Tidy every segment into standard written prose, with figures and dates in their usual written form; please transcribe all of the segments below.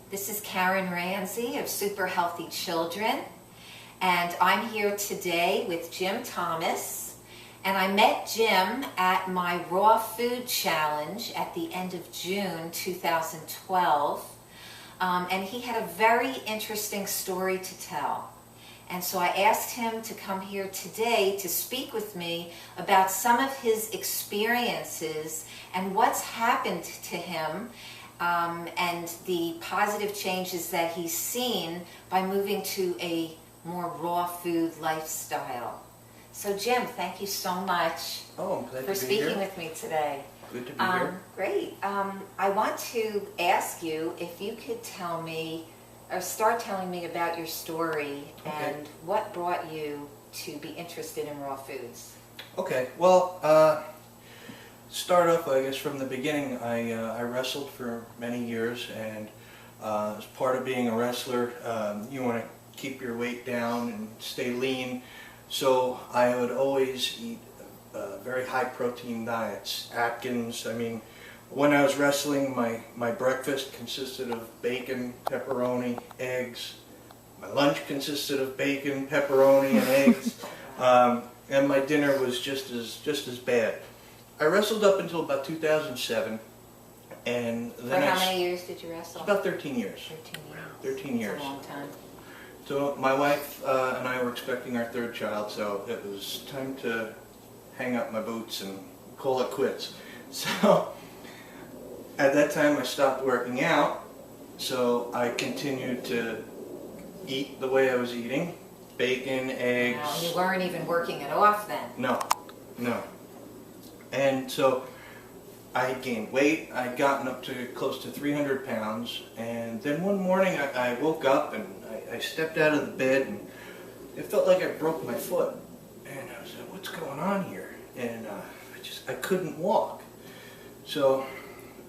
This is Karen Ranzi of Super Healthy Children, and I'm here today with Jim Thomas. And I met Jim at my Raw Food Challenge at the end of June 2012, and he had a very interesting story to tell. And so I asked him to come here today to speak with me about some of his experiences and what's happened to him and the positive changes that he's seen by moving to a more raw food lifestyle. So Jim, thank you so much for speaking with me today. Good to be here. Great. I want to ask you if you could tell me, or start telling me about your story and what brought you to be interested in raw foods. Okay, well, start off, I guess, from the beginning. I wrestled for many years, and as part of being a wrestler, you want to keep your weight down and stay lean. So I would always eat very high protein diets, Atkins. I mean, when I was wrestling, my breakfast consisted of bacon, pepperoni, eggs. My lunch consisted of bacon, pepperoni, and eggs. And my dinner was just as bad. I wrestled up until about 2007, and then For how many years did you wrestle? About 13 years. 13 years. 13 years. That's a long time. So my wife and I were expecting our third child, so it was time to hang up my boots and call it quits. So at that time I stopped working out, so I continued to eat the way I was eating. Bacon, eggs. Wow, you weren't even working it off then? No. And so I gained weight. I'd gotten up to close to 300 pounds, and then one morning I woke up and I stepped out of the bed and it felt like I broke my foot. And I was like, what's going on here? And I couldn't walk. So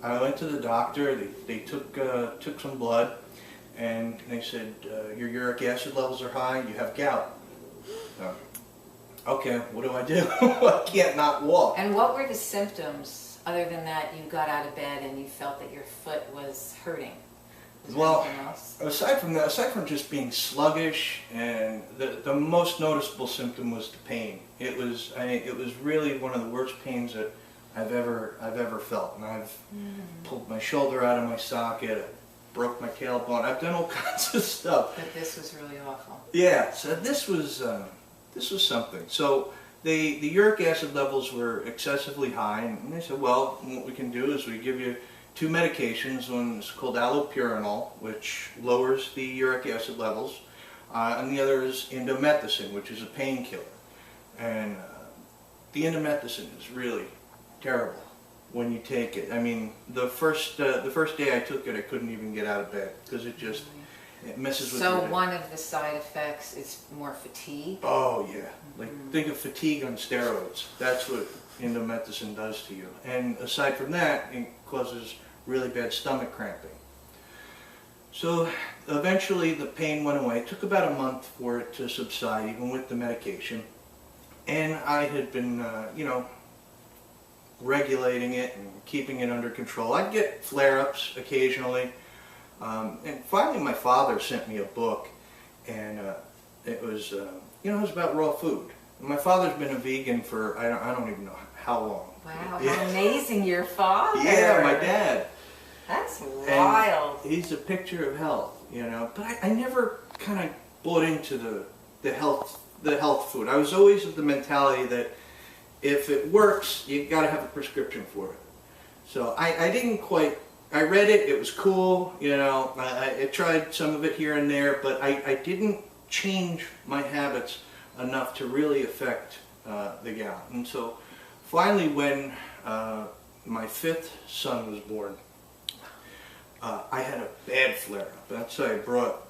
I went to the doctor. They took some blood, and they said, your uric acid levels are high, you have gout. So, okay, what do I do? I can't not walk. And what were the symptoms, other than that you got out of bed and you felt that your foot was hurting? Was there anything else? aside from just being sluggish, and the most noticeable symptom was the pain. It was really one of the worst pains that I've ever felt. And I've pulled my shoulder out of my socket, I broke my tailbone, I've done all kinds of stuff. But this was really awful. Yeah, so this was something. So the uric acid levels were excessively high, and they said, well, what we can do is we give you two medications. One is called allopurinol, which lowers the uric acid levels, and the other is indomethacin, which is a painkiller. And the indomethacin is really terrible when you take it. I mean, the first day I took it, I couldn't even get out of bed because it messes with your head. So one of the side effects is more fatigue? Oh yeah, like think of fatigue on steroids. That's what indomethacin does to you. And aside from that, it causes really bad stomach cramping. So eventually the pain went away. It took about a month for it to subside, even with the medication. And I had been, regulating it and keeping it under control. I'd get flare-ups occasionally. And finally my father sent me a book, and it was about raw food. And my father's been a vegan for, I don't even know how long. Wow, Yeah. how amazing, your father. Yeah, my dad. That's wild. And he's a picture of health, but I never kind of bought into the health food. I was always of the mentality that if it works, you got to have a prescription for it. So I didn't quite. I read it. It was cool. I tried some of it here and there, but I didn't change my habits enough to really affect the gout. And so finally, when my fifth son was born, I had a bad flare-up. That's why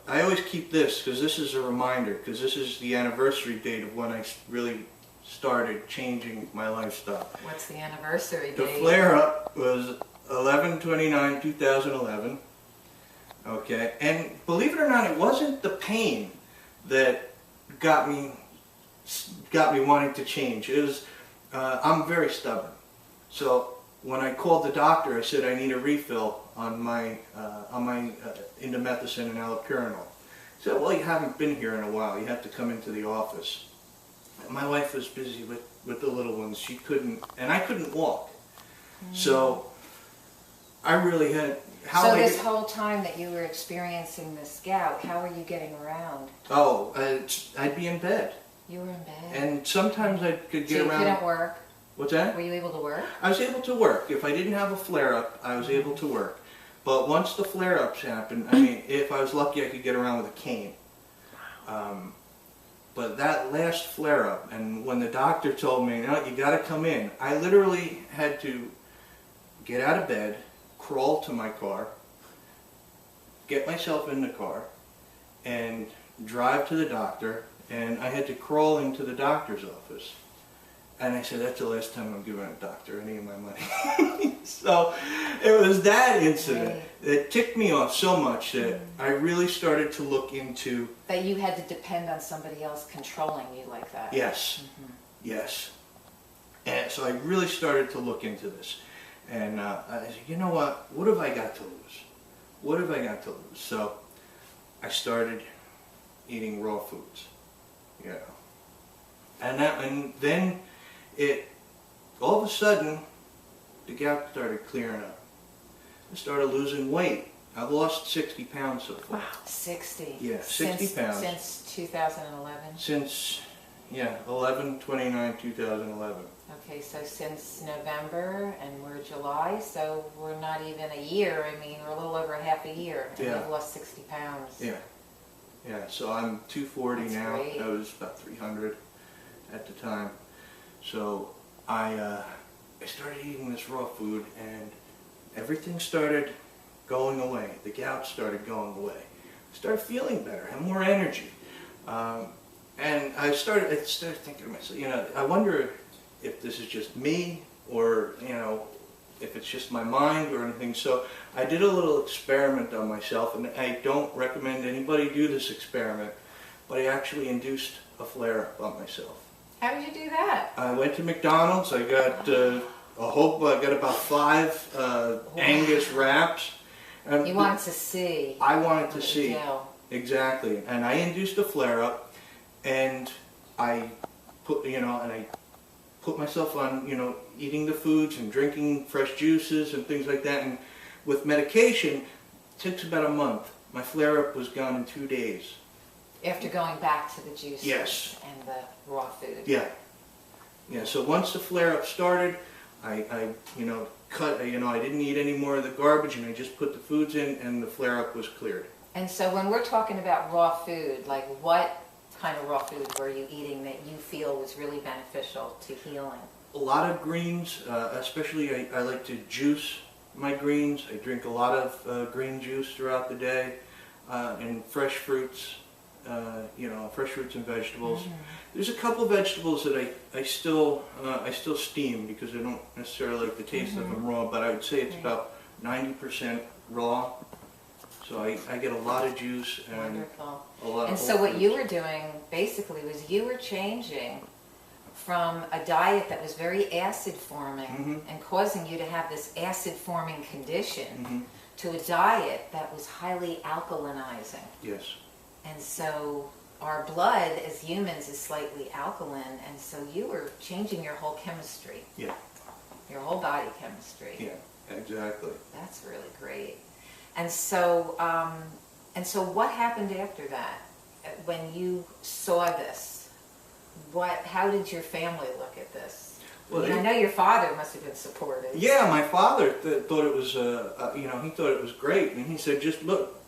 I always keep this, because this is a reminder, because this is the anniversary date of when I really started changing my lifestyle. What's the anniversary date? The flare-up was 11/29/2011. Okay, and believe it or not, it wasn't the pain that got me wanting to change. It was I'm very stubborn, so when I called the doctor, I said I need a refill on my indomethacin and allopurinol. He said, well, you haven't been here in a while. You have to come into the office. And my wife was busy with the little ones. She couldn't, and I couldn't walk. So I really had... This whole time that you were experiencing this gout, how were you getting around? Oh, I'd be in bed. You were in bed? And sometimes I could get around... So you couldn't work? What's that? Were you able to work? I was able to work. If I didn't have a flare-up, I was able to work. But once the flare-ups happened, I mean, if I was lucky, I could get around with a cane. But that last flare-up, and when the doctor told me, no, you got to come in, I literally had to get out of bed, crawl to my car, get myself in the car, and drive to the doctor, and I had to crawl into the doctor's office. And I said, that's the last time I'm giving a doctor any of my money. So it was that incident that ticked me off so much that I really started to look into... That you had to depend on somebody else controlling you like that. Yes, yes. And so I really started to look into this. And I said, you know what have I got to lose? What have I got to lose? So I started eating raw foods, you know. And then all of a sudden, the gout started clearing up. I started losing weight. I've lost 60 pounds so far. Wow, 60? Yeah, 60 pounds. Since 2011? Since, 11/29/2011. Okay, so since November, and we're July, so we're not even a year. I mean, we're a little over half a year, and you've lost 60 pounds. Yeah. Yeah, so I'm 240 That's now. great. I was about 300 at the time. So I started eating this raw food, and everything started going away. The gout started going away. I started feeling better, had more energy. And I started thinking to myself, I wonder if this is just me, or, if it's just my mind or anything. So I did a little experiment on myself, and I don't recommend anybody do this experiment, but I actually induced a flare-up on myself. How did you do that? I went to McDonald's. I got I got about 5 Angus wraps. You wanted to see. I wanted to see. Deal. Exactly. And I induced a flare-up, and I put myself on, eating the foods and drinking fresh juices and things like that. And with medication, it takes about a month. My flare-up was gone in 2 days. After going back to the juices Yes. and the raw food. Yeah. Yeah, so once the flare-up started, I cut, I didn't eat any more of the garbage, and I just put the foods in, and the flare-up was cleared. And so when we're talking about raw food, like what kind of raw food were you eating that you feel was really beneficial to healing? A lot of greens, especially I like to juice my greens. I drink a lot of green juice throughout the day, and fresh fruits. Fresh fruits and vegetables. There's a couple of vegetables that I still steam because I don't necessarily like the taste of them raw, but I would say it's about 90% raw. So I get a lot of juice and Wonderful. a lot of And so what you were doing basically was you were changing from a diet that was very acid forming and causing you to have this acid forming condition to a diet that was highly alkalinizing. Yes. And so our blood as humans is slightly alkaline, and so you were changing your whole chemistry. Yeah. Your whole body chemistry. Yeah, exactly. That's really great. And so what happened after that? When you saw this, how did your family look at this? Well, I know your father must have been supportive. Yeah, my father thought it was, he thought it was great, and he said, just look,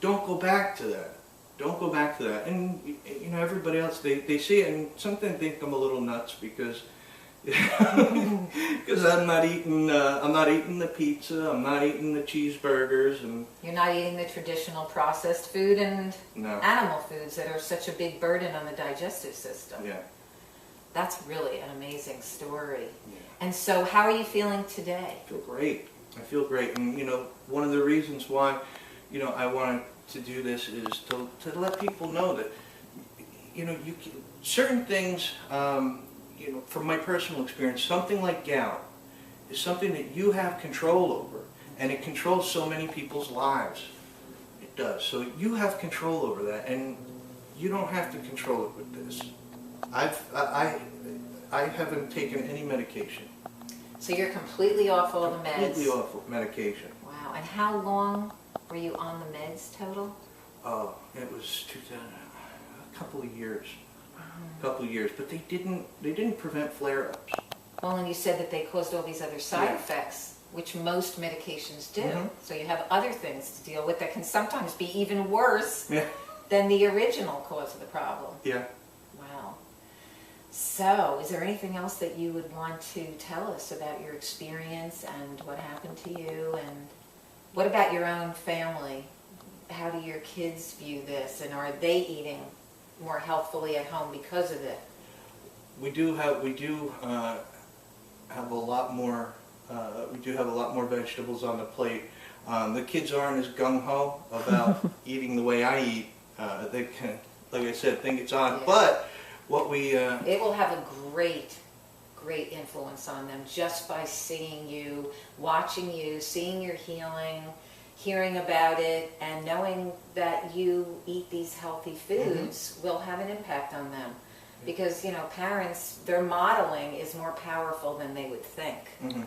don't go back to that. Don't go back to that. And everybody else, they see it, and sometimes they think I'm a little nuts because I'm not eating the pizza, I'm not eating the cheeseburgers, and you're not eating the traditional processed food and animal foods that are such a big burden on the digestive system. Yeah. That's really an amazing story. Yeah. And so how are you feeling today? I feel great. I feel great. And one of the reasons why I wanted to do this is to let people know that certain things, from my personal experience, something like gout is something that you have control over, and it controls so many people's lives. It does. So you have control over that, and you don't have to control it with this. I haven't taken any medication. So you're completely off all the meds? Completely off of medication. Wow. And how long were you on the meds total? Oh, it was a couple of years. A couple of years, but they didn't prevent flare-ups. Well, and you said that they caused all these other side Yeah. effects, which most medications do. Mhm. So you have other things to deal with that can sometimes be even worse Yeah. than the original cause of the problem. Yeah. Wow. So, is there anything else that you would want to tell us about your experience and what happened to you? And what about your own family? How do your kids view this? And are they eating more healthfully at home because of it? We do have a lot more. We do have a lot more vegetables on the plate. The kids aren't as gung ho about eating the way I eat. They can, like I said, think it's odd. Yeah. But what we It will have a great influence on them just by seeing you, watching you, seeing your healing, hearing about it, and knowing that you eat these healthy foods will have an impact on them. Because, you know, parents, their modeling is more powerful than they would think. Mhm.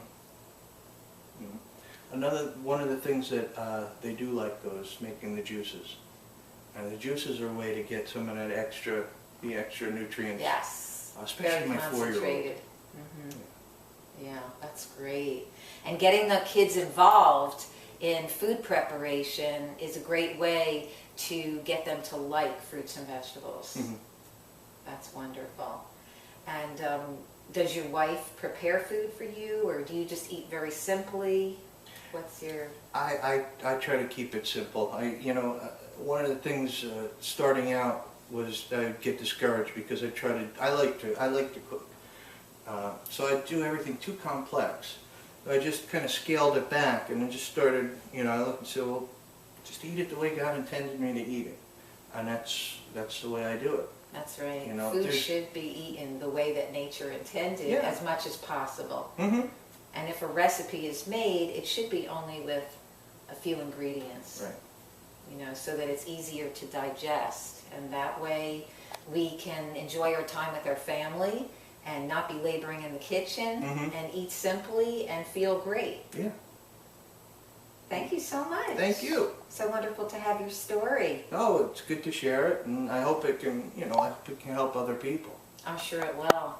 One of the things that they do like though is making the juices, and the juices are a way to get some of that the extra nutrients. Yes. Especially Very my 4-year-old. concentrated. Yeah, that's great. And getting the kids involved in food preparation is a great way to get them to like fruits and vegetables. Mhm. That's wonderful. And does your wife prepare food for you, or do you just eat very simply? What's your... I try to keep it simple. One of the things starting out was I get discouraged because I like to cook. So I do everything too complex. I just kind of scaled it back and then just started, I looked and said, well, just eat it the way God intended me to eat it. And that's the way I do it. That's right. You know, food should be eaten the way that nature intended, Yeah. as much as possible. Mm-hmm. And if a recipe is made, it should be only with a few ingredients. Right. So that it's easier to digest. And that way we can enjoy our time with our family and not be laboring in the kitchen and eat simply and feel great. Yeah. Thank you so much. Thank you. So wonderful to have your story. Oh, it's good to share it, and I hope it can help other people. I'm sure it will.